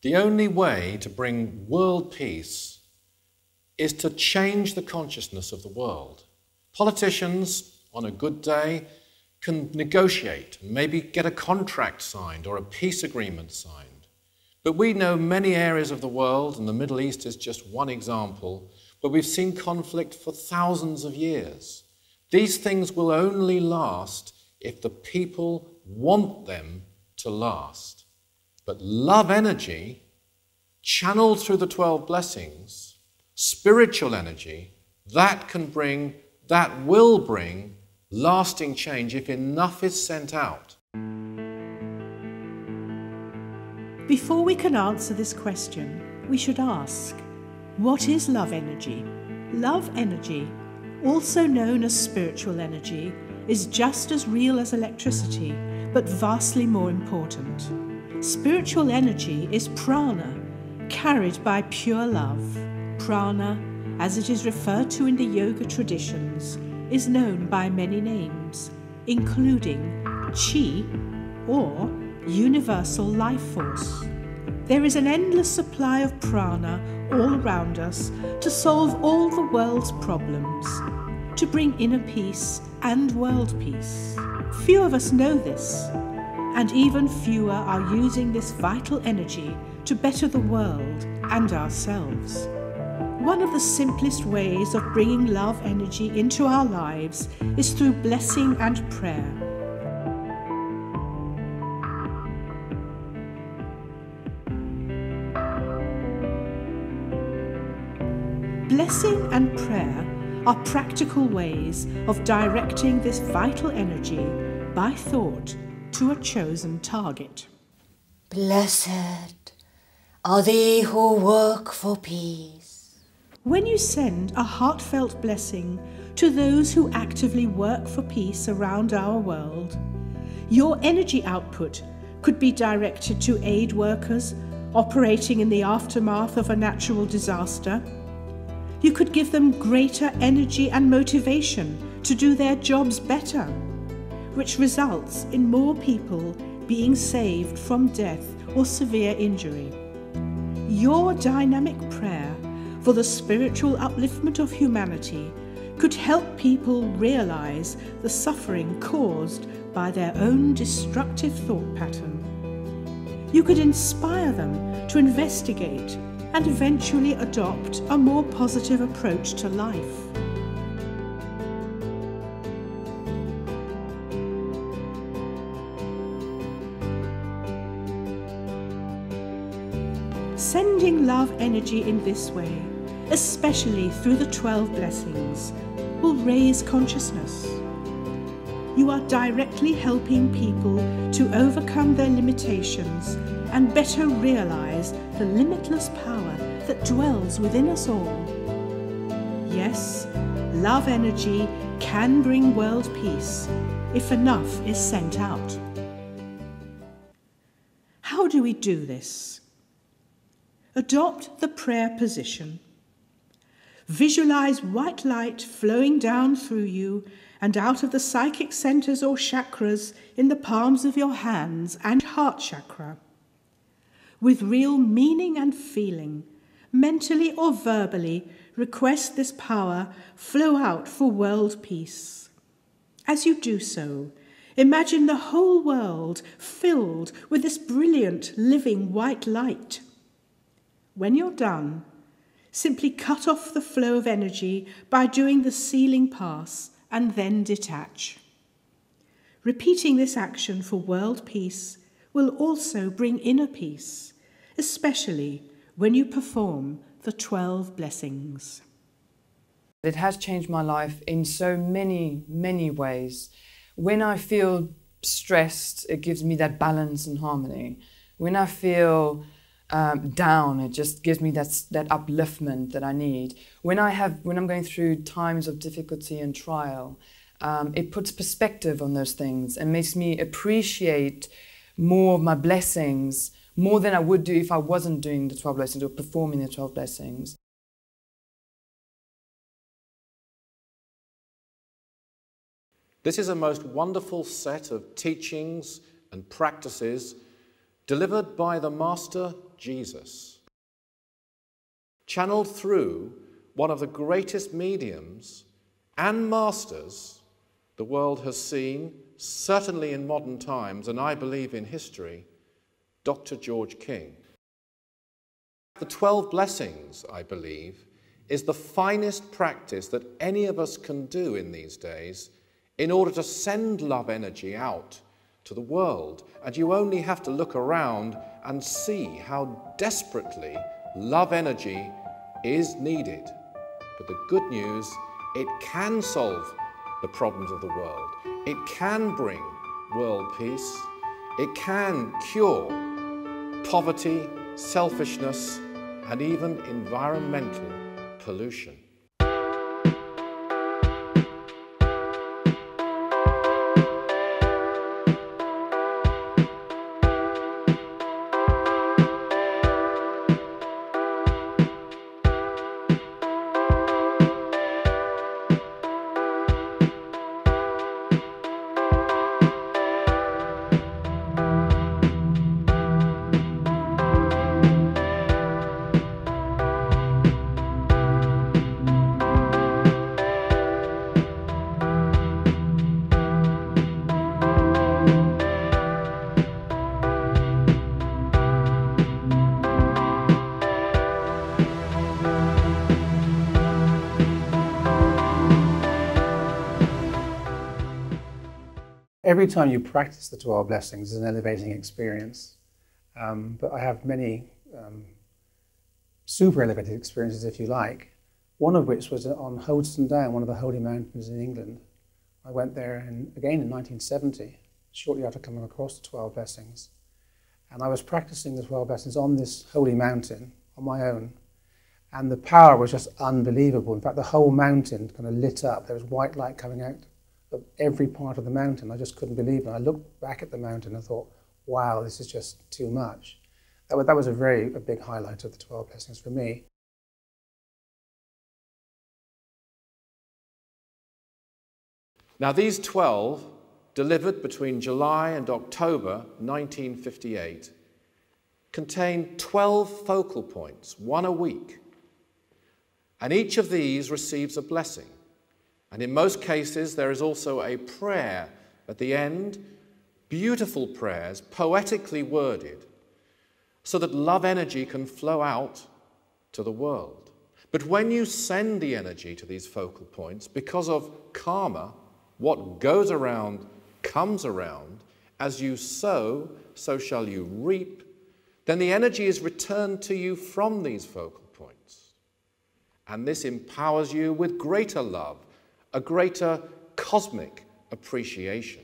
The only way to bring world peace is to change the consciousness of the world. Politicians, on a good day, can negotiate, maybe get a contract signed or a peace agreement signed. But we know many areas of the world, and the Middle East is just one example, where we've seen conflict for thousands of years. These things will only last if the people want them to last. But love energy, channeled through the 12 blessings, spiritual energy, that will bring lasting change if enough is sent out. Before we can answer this question, we should ask, what is love energy? Love energy, also known as spiritual energy, is just as real as electricity, but vastly more important. Spiritual energy is prana, carried by pure love. Prana, as it is referred to in the yoga traditions, is known by many names, including chi, or universal life force. There is an endless supply of prana all around us to solve all the world's problems, to bring inner peace and world peace. Few of us know this, and even fewer are using this vital energy to better the world and ourselves. One of the simplest ways of bringing love energy into our lives is through blessing and prayer. Blessing and prayer are practical ways of directing this vital energy by thought to a chosen target. Blessed are they who work for peace. When you send a heartfelt blessing to those who actively work for peace around our world, your energy output could be directed to aid workers operating in the aftermath of a natural disaster. You could give them greater energy and motivation to do their jobs better, which results in more people being saved from death or severe injury. Your dynamic prayer for the spiritual upliftment of humanity could help people realize the suffering caused by their own destructive thought pattern. You could inspire them to investigate and eventually adopt a more positive approach to life. Sending love energy in this way, especially through the 12 blessings, will raise consciousness. You are directly helping people to overcome their limitations and better realize the limitless power that dwells within us all. Yes, love energy can bring world peace if enough is sent out. How do we do this? Adopt the prayer position. Visualize white light flowing down through you and out of the psychic centers or chakras in the palms of your hands and heart chakra. With real meaning and feeling, mentally or verbally, request this power flow out for world peace. As you do so, imagine the whole world filled with this brilliant, living white light. When you're done, simply cut off the flow of energy by doing the sealing pass and then detach. Repeating this action for world peace will also bring inner peace, especially when you perform the 12 blessings. It has changed my life in so many, many ways. When I feel stressed, it gives me that balance and harmony. When I feel down, it just gives me that upliftment that I need. When I'm going through times of difficulty and trial, it puts perspective on those things and makes me appreciate more of my blessings, more than I would do if I wasn't doing the 12 blessings or performing the 12 blessings. This is a most wonderful set of teachings and practices delivered by the Master Jesus, channeled through one of the greatest mediums and masters the world has seen, certainly in modern times, and I believe in history, Dr. George King. The 12 blessings, I believe, is the finest practice that any of us can do in these days in order to send love energy out to the world. And you only have to look around and see how desperately love energy is needed. But the good news, it can solve the problems of the world. It can bring world peace. It can cure poverty, selfishness, and even environmental pollution. Every time you practice the 12 blessings is an elevating experience. But I have many super elevated experiences, if you like. One of which was on Holdstone Down, one of the holy mountains in England. I went there again in 1970, shortly after coming across the 12 blessings. And I was practicing the 12 blessings on this holy mountain on my own. And the power was just unbelievable. In fact, the whole mountain kind of lit up. There was white light coming out of every part of the mountain. I just couldn't believe it. I looked back at the mountain and thought, wow, this is just too much. That was a big highlight of the 12 blessings for me. Now these 12, delivered between July and October 1958, contain 12 focal points, one a week. And each of these receives a blessing. And in most cases, there is also a prayer at the end, beautiful prayers, poetically worded, so that love energy can flow out to the world. But when you send the energy to these focal points, because of karma, what goes around comes around, as you sow, so shall you reap, then the energy is returned to you from these focal points. And this empowers you with greater love, a greater cosmic appreciation.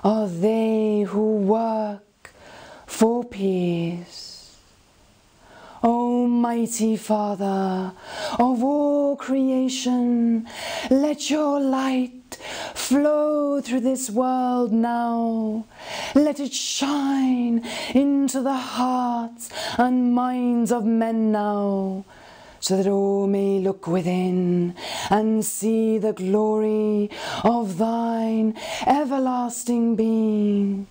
Are they who work for peace. Almighty Father of all creation, let your light flow through this world now. Let it shine into the hearts and minds of men now, so that all may look within and see the glory of thine everlasting being.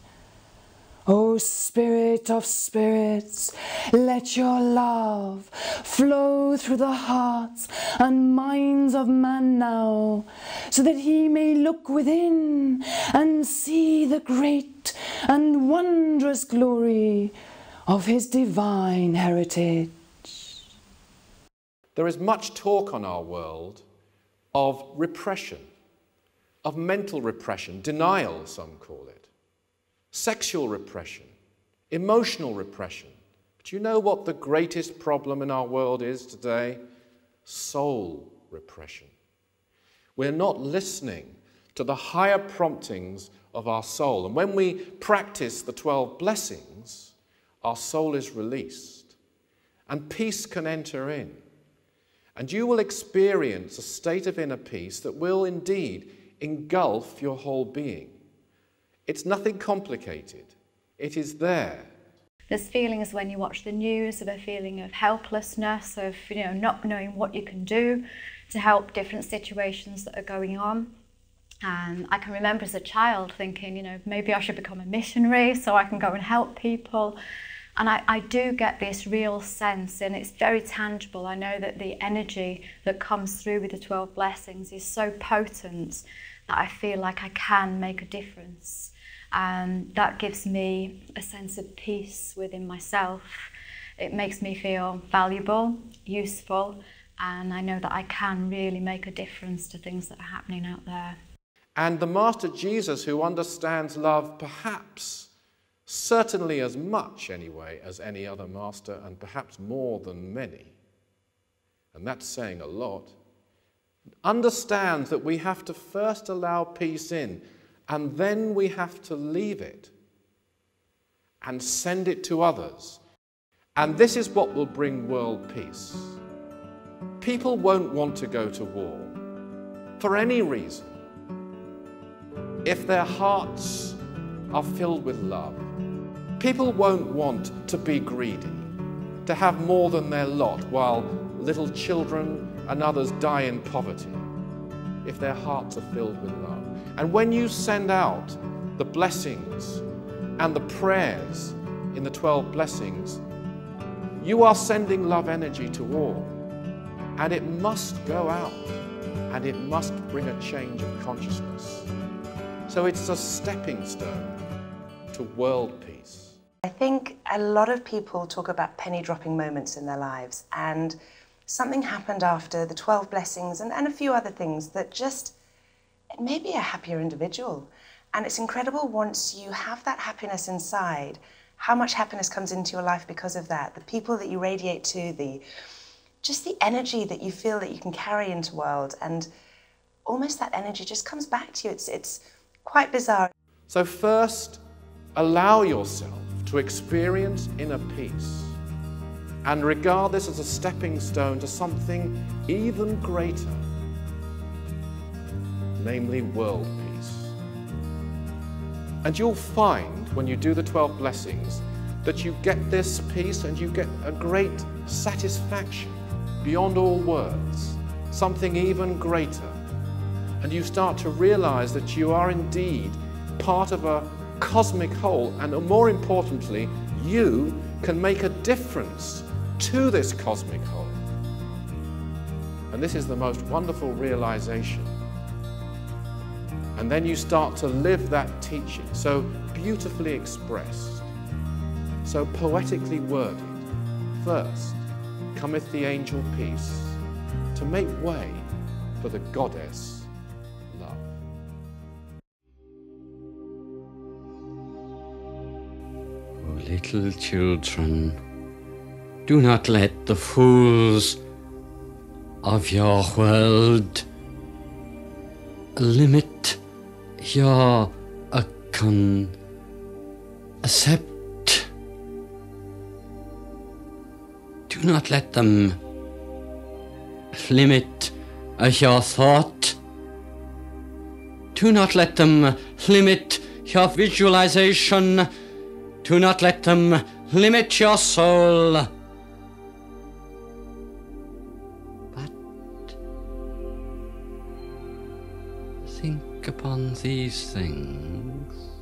O Spirit of spirits, let your love flow through the hearts and minds of man now, so that he may look within and see the great and wondrous glory of his divine heritage. There is much talk on our world of repression, of mental repression, denial, some call it, sexual repression, emotional repression. But you know what the greatest problem in our world is today? Soul repression. We're not listening to the higher promptings of our soul. And when we practice the 12 blessings, our soul is released and peace can enter in. And you will experience a state of inner peace that will indeed engulf your whole being. It's nothing complicated. It is there. There's feelings when you watch the news of a feeling of helplessness, of not knowing what you can do to help different situations that are going on. And I can remember as a child thinking, maybe I should become a missionary so I can go and help people. And I do get this real sense, and it's very tangible. I know that the energy that comes through with the 12 blessings is so potent that I feel like I can make a difference. And that gives me a sense of peace within myself. It makes me feel valuable, useful, and I know that I can really make a difference to things that are happening out there. And the Master Jesus, who understands love perhaps, certainly as much anyway, as any other master, and perhaps more than many, and that's saying a lot, understands that we have to first allow peace in, and then we have to leave it and send it to others. And this is what will bring world peace. People won't want to go to war for any reason if their hearts are filled with love. People won't want to be greedy, to have more than their lot while little children and others die in poverty, if their hearts are filled with love. And when you send out the blessings and the prayers in the 12 blessings, you are sending love energy to all. And it must go out, and it must bring a change of consciousness. So it's a stepping stone to world peace. I think a lot of people talk about penny dropping moments in their lives, and something happened after the 12 blessings and a few other things that just, it made me a happier individual. And it's incredible once you have that happiness inside, how much happiness comes into your life because of that. The people that you radiate to, just the energy that you feel that you can carry into the world, and almost that energy just comes back to you. It's quite bizarre. So first, allow yourself to experience inner peace and regard this as a stepping stone to something even greater, namely world peace. And you'll find when you do the 12 blessings that you get this peace and you get a great satisfaction beyond all words, something even greater. And you start to realize that you are indeed part of a cosmic whole, and more importantly, you can make a difference to this cosmic whole. And this is the most wonderful realization. And then you start to live that teaching, so beautifully expressed, so poetically worded. First cometh the angel peace to make way for the goddess love. O little children, do not let the fools of your world limit your concept. Do not let them limit your thought. Do not let them limit your visualization. Do not let them limit your soul. But think upon these things